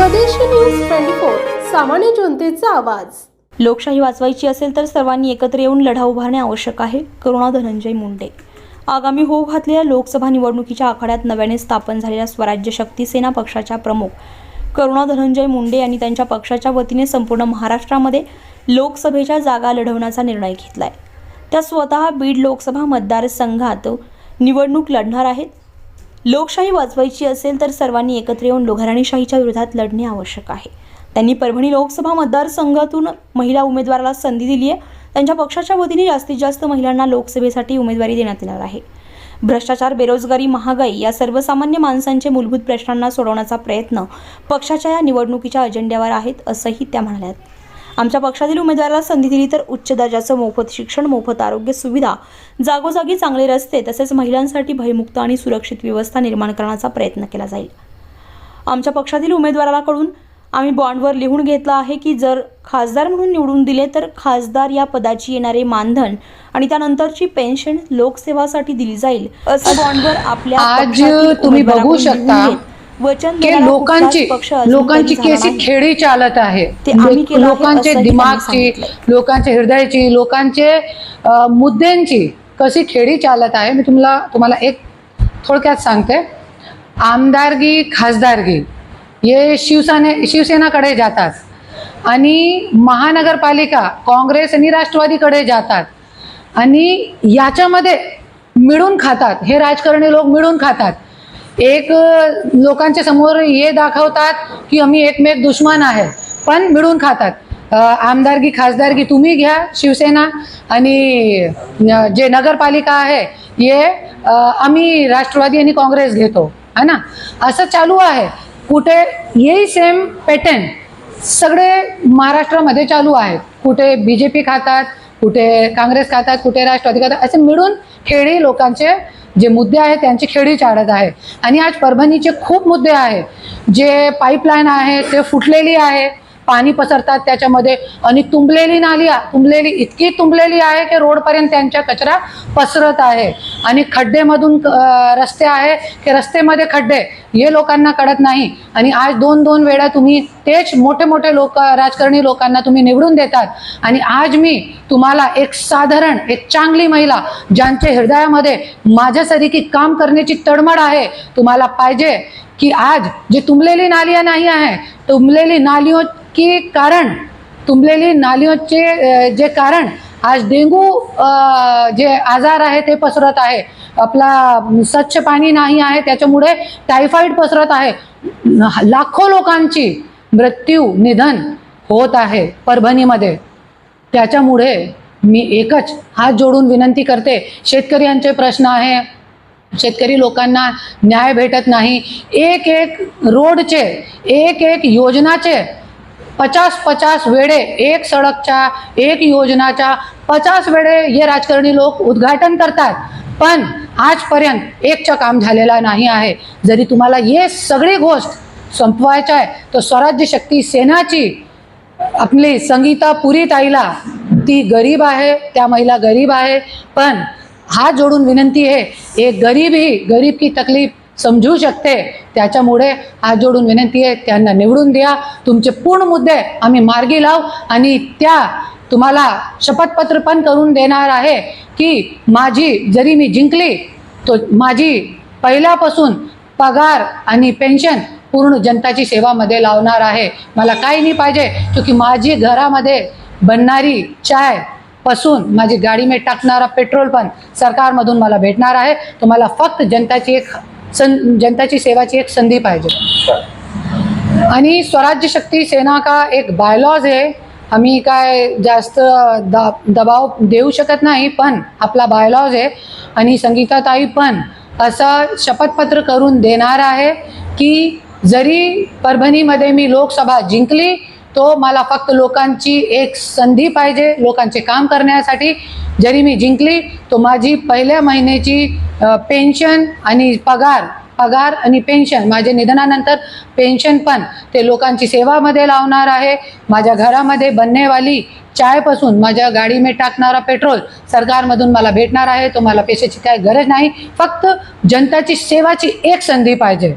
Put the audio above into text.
स्वदेशी न्यूज 24 सामान्य जनतेचा आवाज। लोकशाही वाचवायची असेल तर सर्वांनी एकत्र येऊन लढा उभारणे आवश्यक आहे। करुणा धनंजय मुंडे। आगामी होऊ घातलेल्या लोकसभा निवडणुकीच्या आखाड्यात नव्याने स्थापन झालेल्या स्वराज्य शक्ती सेना पक्षाच्या प्रमुख करुणा धनंजय मुंडे यांनी त्यांच्या पक्षाच्या वतीने संपूर्ण महाराष्ट्रामध्ये लोकसभेच्या जागा लढवण्याचा निर्णय घेतलाय। त्या स्वतः बीड लोकसभा मतदारसंघात निवडणूक लढणार आहेत। लोकशाही वाचवायची असेल तर सर्वांनी एकत्र येऊन घराणेशाहीच्या विरोधात लढणे आवश्यक आहे। त्यांनी परभणी लोकसभा मतदारसंघातून महिला उमेदवाराला संधी दिली आहे। त्यांच्या पक्षाच्या वतीने जास्तीत जास्त महिलांना लोकसभेसाठी उमेदवारी देण्यात येणार आहे। भ्रष्टाचार, बेरोजगारी, महागाई या सर्वसामान्य माणसांचे मूलभूत प्रश्नांना सोडवण्याचा प्रयत्न पक्षाच्या या निवडणुकीच्या अजेंड्यावर आहेत असंही त्या म्हणाल्यात। आमच्या पक्षातील उमेदवाराला संधी दिली तर उच्च दर्जाचं मोफत शिक्षण, मोफत आरोग्य सुविधा, जागोजागी चांगले रस्ते तसेच महिलांसाठी भयमुक्त आणि सुरक्षित व्यवस्था निर्माण करण्याचा प्रयत्न केला जाईल। आमच्या पक्षातील उमेदवाराकडून आम्ही बॉन्डवर लिहून घेतलं आहे की जर खासदार म्हणून निवडून दिले तर खासदार या पदाची येणारे मानधन आणि त्यानंतरची पेन्शन लोकसेवासाठी दिली जाईल असं बॉन्डवर आपल्या आज तुम्ही बघू शकता की लोकांची कशी खेळी चालत आहे। लोकांचे दिमागची, लोकांच्या हृदयाची, लोकांचे मुद्द्यांची कशी खेळी चालत आहे। मी तुम्हाला एक थोडक्यात सांगते। आमदारगी, खासदारगी ये शिवसेनाकडे जातात आणि महानगरपालिका काँग्रेस आणि राष्ट्रवादीकडे जातात आणि याच्यामध्ये मिळून खातात। हे राजकारणी लोक मिळून खातात। एक लोकांच्या समोर हे दाखवतात की आम्ही एकमेक दुश्मन आहे, पण मिळून खातात। आमदारगी, खासदारगी तुम्ही घ्या शिवसेना आणि जे नगरपालिका आहे हे आम्ही राष्ट्रवादी आणि काँग्रेस घेतो, है ना। असं चालू आहे। कुठे यही सेम पॅटर्न सगळे महाराष्ट्रामध्ये चालू आहे। कुठे बीजेपी खातात, कुठे काँग्रेस खातात, कुठे राष्ट्रवादी खातात। असे मिळून खेळी लोकांचे जे मुद्दे आहेत त्यांची खेळी चालत आहे। आणि आज परभणीचे खूप मुद्दे आहेत। जे पाईपलाईन आहे ते फुटलेली आहे, पाणी पसरतात त्याच्यामध्ये आणि इतकी तुंबलेली आहे की रोडपर्यंत त्यांच्या कचरा पसरत आहे। आणि खड्डेमधून रस्ते आहे की रस्तेमध्ये खड्डे हे लोकांना कळत नाही। आणि आज दोन वेळा तुम्ही तेच मोठे लोक, राजकारणी लोकांना तुम्ही निवडून देतात। आणि आज मी तुम्हाला एक साधारण, एक चांगली महिला ज्यांच्या हृदयामध्ये माझ्यासारखी काम करण्याची तळमळ आहे, तुम्हाला पाहिजे की आज जे तुंबलेली नालियां नाही आहे, तुंबलेली नालियोंचे जे कारण आज डेंगू जे आजार आहे ते पसरत आहे। आपला स्वच्छ पाणी नाही आहे त्याच्यामुळे टायफॉइड पसरत आहे। लाखो लोकांची निधन होत आहे परभणीमध्ये। त्याच्यामुळे मी एकच हात जोडून विनंती करते, शेतकऱ्यांचे प्रश्न आहे, शेतकरी लोकांना न्याय भेटत नाही। एक रोडचे, एक योजनाचे 50 वेळे, एक सडकच्या, एक योजनाच्या 50 वेळे हे राजकारणी लोक उद्घाटन करतात, पण आजपर्यंत एकचं काम झालेला नाही आहे। जरी तुम्हाला हे सगळी गोष्ट संपवायचं आहे तर स्वराज्य शक्ती सेनाची आपली संगीता पुरी ताईला, ती गरीब आहे, त्या महिला गरीब आहे, पण हात जोडून विनंती आहे, एक गरीब की तकलीफ समजू शकते। त्याच्यामुळे हात जोडून विनंती आहे, त्यांना निवडून द्या। तुमचे पूर्ण मुद्दे आम्ही मार्गी लावू आणि त्या तुम्हाला शपथपत्र पण करून देणार आहे की जरी मी जिंकली तो माझी पहिल्यापासून पगार आणि पेन्शन पूर्ण जनताची सेवामध्ये लावणार आहे। मला काही नाही पाहिजे, क्योंकि माझी घरामध्ये बनणारी चाय पासून माझी गाडी में टाकणारा पेट्रोल पण सरकारमधून मला भेटणार आहे। तो मला फक्त जनताची सेवाची एक संधी पाहिजे। आणि स्वराज्य शक्ती सेना का एक बायलॉज आहे। आम्ही काय जास्त दबाव देऊ शकत नाही, पण आपला बायलॉज आहे। आणि संगीताताई पण असं शपथपत्र करून देणार आहे की जरी परभणीमध्ये मी लोकसभा जिंकली तो मला फक्त लोकांची एक संधी पाहिजे, लोकांचे काम करण्यासाठी। जरी मी जिंकली तो माझी पहिल्या महिन्याची पेन्शन आणि पगार आणि पेन्शन, माझ्या निधनानंतर पेन्शन पण ते लोकांची सेवामध्ये लावणार आहे। माझ्या घरामध्ये बननेवाली चायपासून माझ्या गाडी में टाकणारा पेट्रोल सरकारमधून मला भेटणार आहे। तो मला पैशाची काही गरज नाही, फक्त जनताची सेवाची एक संधी पाहिजे।